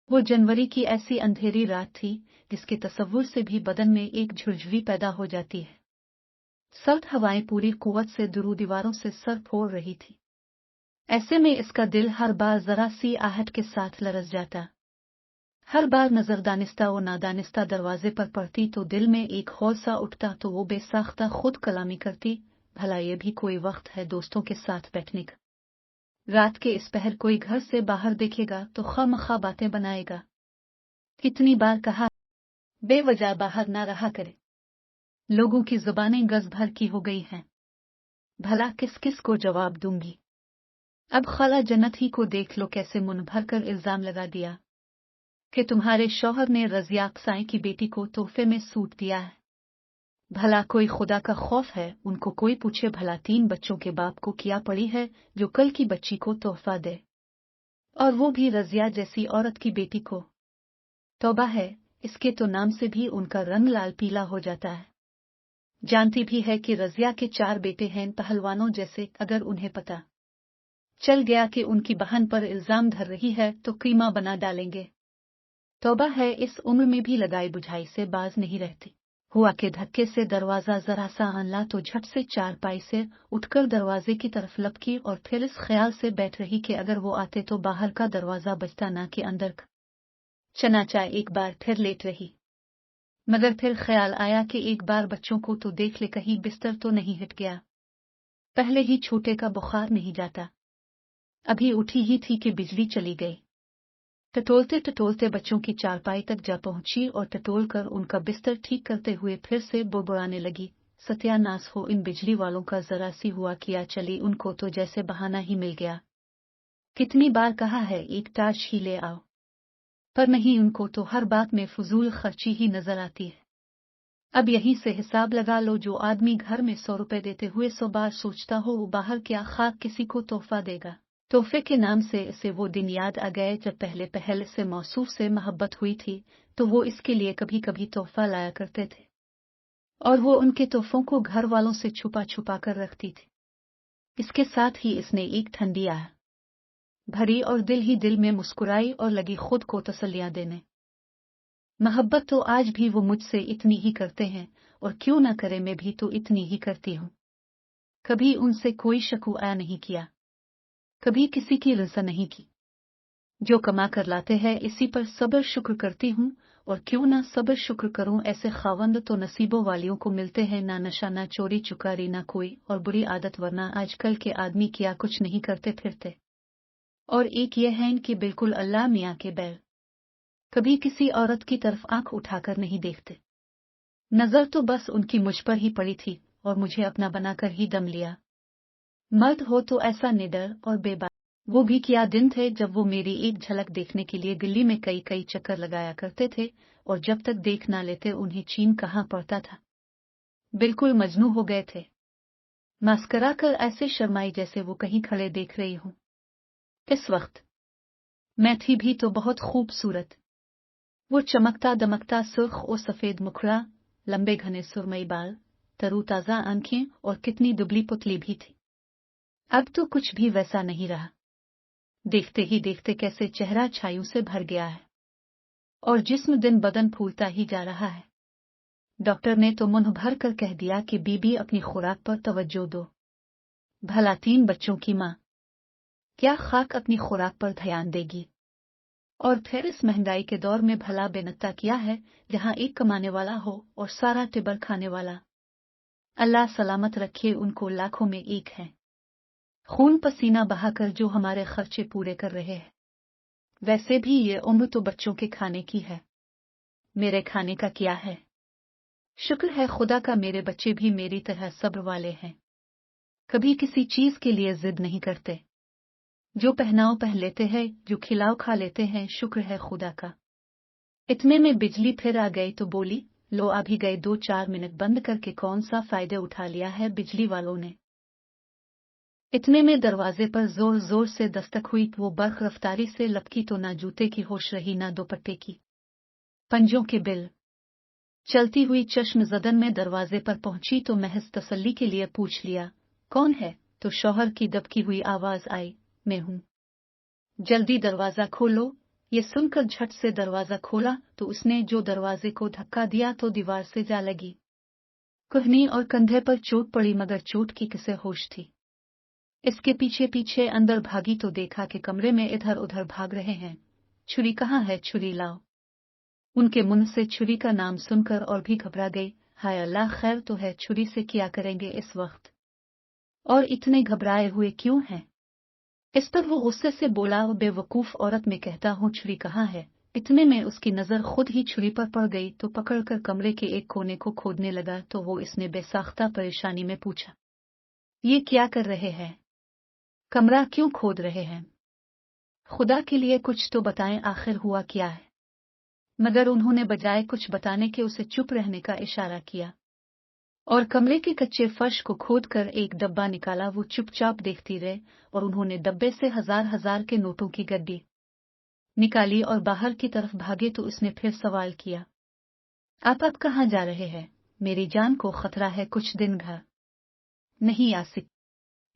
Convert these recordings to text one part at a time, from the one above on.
वो जनवरी की ऐसी अंधेरी रात थी जिसके तसव्वुर से भी बदन में एक झुरझुरी पैदा हो जाती है। सर्द हवाएं पूरी कुव्वत से दुरू दीवारों से सर फोड़ रही थी। ऐसे में इसका दिल हर बार जरा सी आहट के साथ लरस जाता। हर बार नजर दानिस्ता व नादानिस्ता दरवाजे पर पड़ती तो दिल में एक हौल सा उठता तो वो बेसाख्ता खुद कलामी करती, भला ये भी कोई वक्त है दोस्तों के साथ बैठने का। रात के इस पहर कोई घर से बाहर देखेगा तो खामखा बातें बनाएगा। कितनी बार कहा बेवजह बाहर ना रहा करे। लोगों की जुबानें गज भर की हो गई हैं। भला किस किस को जवाब दूंगी। अब खाला जन्नत ही को देख लो कैसे मुंह भर कर इल्जाम लगा दिया कि तुम्हारे शौहर ने रजिया अक्साई की बेटी को तोहफे में सूट दिया है। भला कोई खुदा का खौफ है उनको कोई पूछे भला 3 बच्चों के बाप को क्या पड़ी है जो कल की बच्ची को तोहफा दे, और वो भी रजिया जैसी औरत की बेटी को। तौबा है, इसके तो नाम से भी उनका रंग लाल पीला हो जाता है। जानती भी है कि रजिया के 4 बेटे हैं पहलवानों जैसे। अगर उन्हें पता चल गया कि उनकी बहन पर इल्जाम धर रही है तो कीमा बना डालेंगे। तौबा है, इस उम्र में भी लगाई बुझाई से बाज नहीं रहती। हुआ के धक्के से दरवाजा जरा सा हल्ला तो झट से चारपाई से उठकर दरवाजे की तरफ लपकी और फिर इस ख्याल से बैठ रही कि अगर वो आते तो बाहर का दरवाजा बजता ना कि अंदर का। चनाचा एक बार फिर लेट रही, मगर फिर ख्याल आया कि एक बार बच्चों को तो देख ले कहीं बिस्तर तो नहीं हिट गया। पहले ही छोटे का बुखार नहीं जाता। अभी उठी ही थी कि बिजली चली गई। टटोलते टटोलते बच्चों की चारपाई तक जा पहुंची और टटोल कर उनका बिस्तर ठीक करते हुए फिर से बुड़बुड़ाने लगी। सत्यानाश हो इन बिजली वालों का, जरा सी हुआ किया चली उनको तो जैसे बहाना ही मिल गया। कितनी बार कहा है एक टार्च ही ले आओ, पर नहीं, उनको तो हर बात में फजूल खर्ची ही नजर आती है। अब यहीं से हिसाब लगा लो, जो आदमी घर में 100 रुपए देते हुए 100 बार सोचता हो वो बाहर क्या खाक किसी को तोहफा देगा। तोहफे के नाम से इसे वो दिन याद आ गए जब पहले से मौसूफ से मोहब्बत हुई थी तो वो इसके लिए कभी कभी तोहफा लाया करते थे, और वो उनके तोहफों को घर वालों से छुपा छुपा कर रखती थी। इसके साथ ही इसने एक ठंडी आह भरी और दिल ही दिल में मुस्कुराई और लगी खुद को तसल्लियां देने। मोहब्बत तो आज भी वो मुझसे इतनी ही करते हैं, और क्यों ना करे, मैं भी तो इतनी ही करती हूँ। कभी उनसे कोई शकवा नहीं किया, कभी किसी की रज़ा नहीं की। जो कमा कर लाते हैं इसी पर सब्र शुक्र करती हूँ, और क्यों ना सब्र शुक्र करूं, ऐसे खावंद तो नसीबों वालियों को मिलते हैं। ना नशा ना चोरी चुकारी ना कोई और बुरी आदत, वरना आजकल के आदमी क्या कुछ नहीं करते फिरते। और एक ये है कि बिल्कुल अल्लाह मियाँ के बैल, कभी किसी औरत की तरफ आंख उठाकर नहीं देखते। नजर तो बस उनकी मुझ पर ही पड़ी थी और मुझे अपना बनाकर ही दम लिया। मर्द हो तो ऐसा निडर और बेबाक। वो भी क्या दिन थे जब वो मेरी एक झलक देखने के लिए दिल्ली में कई कई चक्कर लगाया करते थे, और जब तक देख ना लेते उन्हें चीन कहाँ पड़ता था। बिल्कुल मजनू हो गए थे। मस्करा कर ऐसे शर्माई जैसे वो कहीं खड़े देख रही हूं। इस वक्त मैं थी भी तो बहुत खूबसूरत। वो चमकता दमकता सुर्ख और सफेद मुखड़ा, लंबे घने सुरमई बाल, तरोताजा आंखें और कितनी दुबली पुतली भी थी। अब तो कुछ भी वैसा नहीं रहा। देखते ही देखते कैसे चेहरा छायों से भर गया है और जिस्म दिन बदन फूलता ही जा रहा है। डॉक्टर ने तो मुंह भर कर कह दिया कि बीबी अपनी खुराक पर तवज्जो दो। भला 3 बच्चों की माँ क्या खाक अपनी खुराक पर ध्यान देगी। और फिर इस महंगाई के दौर में भला बेनत्ता किया है जहां एक कमाने वाला हो और सारा टिबर खाने वाला। अल्लाह सलामत रखे, उनको लाखों में एक है, खून पसीना बहाकर जो हमारे खर्चे पूरे कर रहे हैं। वैसे भी ये उम्र तो बच्चों के खाने की है, मेरे खाने का क्या है। शुक्र है खुदा का, मेरे बच्चे भी मेरी तरह सब्र वाले हैं, कभी किसी चीज के लिए जिद नहीं करते। जो पहनाओ पहन लेते हैं, जो खिलाओ खा लेते हैं, शुक्र है खुदा का। इतने में बिजली फिर आ गई तो बोली, लो आ भी गए। 2-4 मिनट बंद करके कौन सा फायदे उठा लिया है बिजली वालों ने। इतने में दरवाजे पर जोर जोर से दस्तक हुई। वो बर्क रफ्तारी से लपकी तो ना जूते की होश रही ना दुपट्टे की। पंजों के बिल चलती हुई चश्म जदन में दरवाजे पर पहुंची तो महज तसल्ली के लिए पूछ लिया, कौन है। तो शौहर की दबकी हुई आवाज आई, मैं हूं, जल्दी दरवाजा खोलो, ये सुनकर झट से दरवाजा खोला तो उसने जो दरवाजे को धक्का दिया तो दीवार से जा लगी। कुहनी और कंधे पर चोट पड़ी मगर चोट की किसे होश थी। इसके पीछे पीछे अंदर भागी तो देखा कि कमरे में इधर उधर भाग रहे हैं। छुरी कहाँ है, छुरी लाओ। उनके मुंह से छुरी का नाम सुनकर और भी घबरा गई। हाय अल्लाह, खैर तो है, छुरी से क्या करेंगे इस वक्त, और इतने घबराए हुए क्यों हैं। इस पर वो गुस्से से बोला, बेवकूफ औरत, मैं कहता हूँ छुरी कहाँ है। इतने में उसकी नजर खुद ही छुरी पर पड़ गई तो पकड़कर कमरे के एक कोने को खोदने लगा तो वो इसने बेसाख्ता परेशानी में पूछा, ये क्या कर रहे हैं, कमरा क्यों खोद रहे हैं, खुदा के लिए कुछ तो बताएं, आखिर हुआ क्या है। मगर उन्होंने बजाय कुछ बताने के उसे चुप रहने का इशारा किया और कमरे के कच्चे फर्श को खोदकर एक डब्बा निकाला। वो चुपचाप देखती रहे और उन्होंने डब्बे से हजार हजार के नोटों की गड्डी निकाली और बाहर की तरफ भागे तो उसने फिर सवाल किया, आप अब कहाँ जा रहे हैं, मेरी जान को खतरा है, कुछ दिन घर नहीं आ सकते।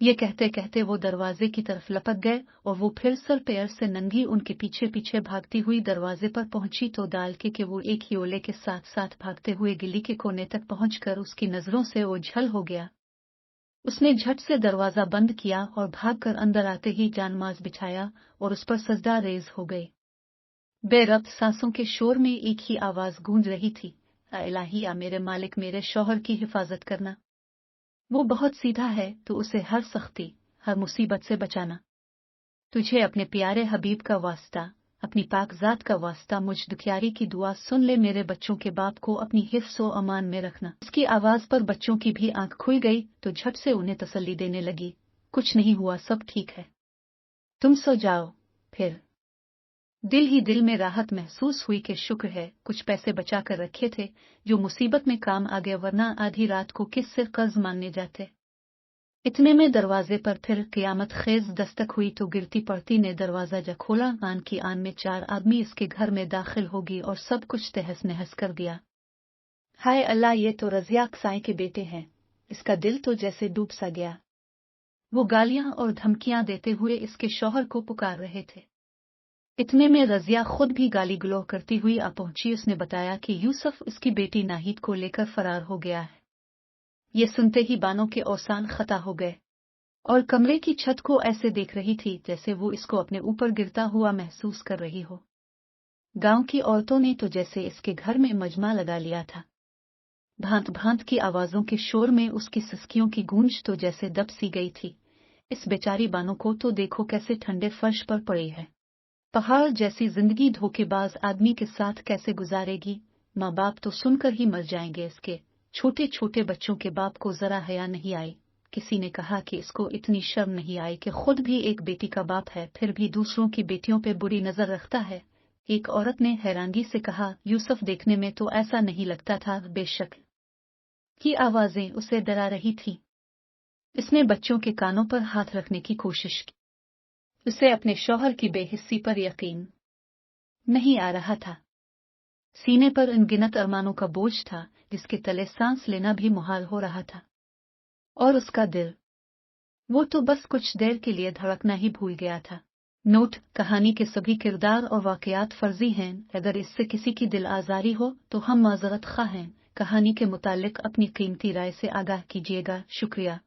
ये कहते कहते वो दरवाजे की तरफ लपक गए और वो फिर सर पैर से नंगी उनके पीछे पीछे भागती हुई दरवाजे पर पहुंची तो डाल के वो एक ही ओले के साथ साथ भागते हुए गिली के कोने तक पहुंचकर उसकी नजरों से ओझल हो गया। उसने झट से दरवाजा बंद किया और भागकर अंदर आते ही जानमाज बिछाया और उस पर सजदा रेज हो गई। बेरब्त सांसों के शोर में एक ही आवाज गूंज रही थी, इलाही, आ मेरे मालिक, मेरे शौहर की हिफाजत करना। वो बहुत सीधा है तो उसे हर सख्ती हर मुसीबत से बचाना। तुझे अपने प्यारे हबीब का वास्ता, अपनी पाकजात का वास्ता, मुझ दुखियारी की दुआ सुन ले, मेरे बच्चों के बाप को अपनी हिफ्ज़ व अमान में रखना। उसकी आवाज पर बच्चों की भी आंख खुल गई तो झट से उन्हें तसल्ली देने लगी, कुछ नहीं हुआ, सब ठीक है, तुम सो जाओ। फिर दिल ही दिल में राहत महसूस हुई कि शुक्र है कुछ पैसे बचा कर रखे थे जो मुसीबत में काम आ गए, वरना आधी रात को किस से कर्ज मांगने जाते। इतने में दरवाजे पर फिर क़यामत खेज दस्तक हुई तो गिरती पड़ती ने दरवाजा जा खोला। आन की आन में 4 आदमी इसके घर में दाखिल होगी और सब कुछ तहस नहस कर दिया। हाय अल्लाह, ये तो रज़िया कसाई के बेटे हैं। इसका दिल तो जैसे डूब सा गया। वो गालियां और धमकियां देते हुए इसके शौहर को पुकार रहे थे। इतने में रज़िया खुद भी गाली गलौज करती हुई आ पहुंची। उसने बताया कि यूसुफ उसकी बेटी नाहिद को लेकर फरार हो गया है। ये सुनते ही बानों के औसान खता हो गए और कमरे की छत को ऐसे देख रही थी जैसे वो इसको अपने ऊपर गिरता हुआ महसूस कर रही हो। गांव की औरतों ने तो जैसे इसके घर में मजमा लगा लिया था। भांत भांत की आवाजों के शोर में उसकी सिसकियों की गूंज तो जैसे दब सी गई थी। इस बेचारी बानों को तो देखो कैसे ठंडे फर्श पर पड़ी है। पहाड़ जैसी जिंदगी धोखेबाज आदमी के साथ कैसे गुजारेगी। माँ बाप तो सुनकर ही मर जाएंगे। इसके छोटे छोटे बच्चों के बाप को जरा हया नहीं आई। किसी ने कहा कि इसको इतनी शर्म नहीं आई कि खुद भी एक बेटी का बाप है फिर भी दूसरों की बेटियों पे बुरी नजर रखता है। एक औरत ने हैरानगी से कहा, यूसुफ देखने में तो ऐसा नहीं लगता था। बेशक की आवाजें उसे डरा रही थी। इसने बच्चों के कानों पर हाथ रखने की कोशिश की। उसे अपने शौहर की बेहिस्सी पर यकीन नहीं आ रहा था। सीने पर अनगिनत अरमानों का बोझ था जिसके तले सांस लेना भी मुहाल हो रहा था। और उसका दिल, वो तो बस कुछ देर के लिए धड़कना ही भूल गया था। नोट: कहानी के सभी किरदार और वाकयात फर्जी हैं। अगर इससे किसी की दिल आजारी हो तो हम माजरत खा हैं। कहानी के मुतालिक अपनी कीमती राय से आगाह कीजिएगा। शुक्रिया।